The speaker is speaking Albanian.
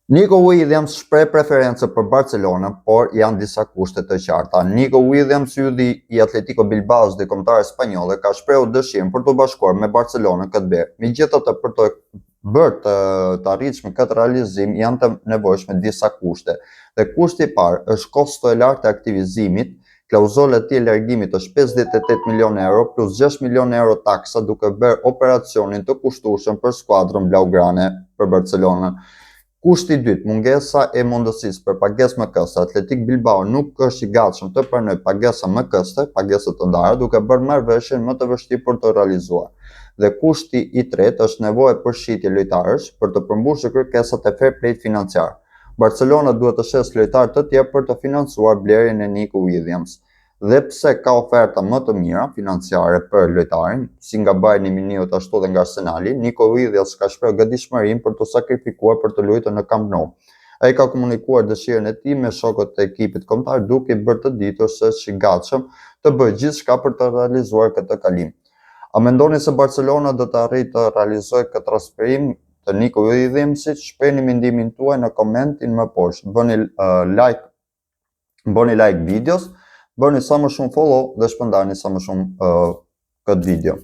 Nico Williams shpreh preferencë për Barcelonën, por janë disa kushte të qarta. Nico Williams, ylli i Atletico Bilbaos dhe kombëtare spanjolle, ka shprehur dëshirën për të bashkuar me Barcelonën këtë verë. Megjithatë, për të bërë të arritshme këtë realizim, janë të nevojshme disa kushte. Dhe kushti i parë është kosto e lartë e aktivizimit. Klauzola e tij e largimit është 58 milionë euro plus 6 milionë euro taksa, duke bërë operacionin të kushtueshëm për skuadrën blaugrane për Barcelonën. Kushti i dytë, mungesa e mundësisë për pagesë më këste. Atletik Bilbao nuk është i gatshëm të pranojë pagesa më këste, pagesë të ndara, duke bërë marrëveshjen më të vështirë për të realizuar. Dhe kushti i tretë është nevoja për shitje lojtarësh për të përmbushur kërkesat e fair play financiar. Barcelona duhet të shes lojtarë të tjerë për të financuar blerjen e Nico Williams. Dhe pse ka oferta më të mira financiare për lojtarin, si nga Bayern Munichut ashtu dhe nga Arsenali, Nico Williams ka shprehur gatishmërinë për të sakrifikuar për të luajtur në Camp Nou. Ai ka komunikuar dëshirën e tij me shokët e ekipit kombëtar, duke i bërë të ditur se është i gatshëm të bëjë gjithçka për të realizuar këtë kalim. A mendoni se Barcelona do të arrijë të realizojë këtë transferim të Nico Williamsit? Shprehni mendimin tuaj në komentin më poshtë. Bëni like videos, bëni sa më shumë follow dhe shpërndani sa më shumë këtë video.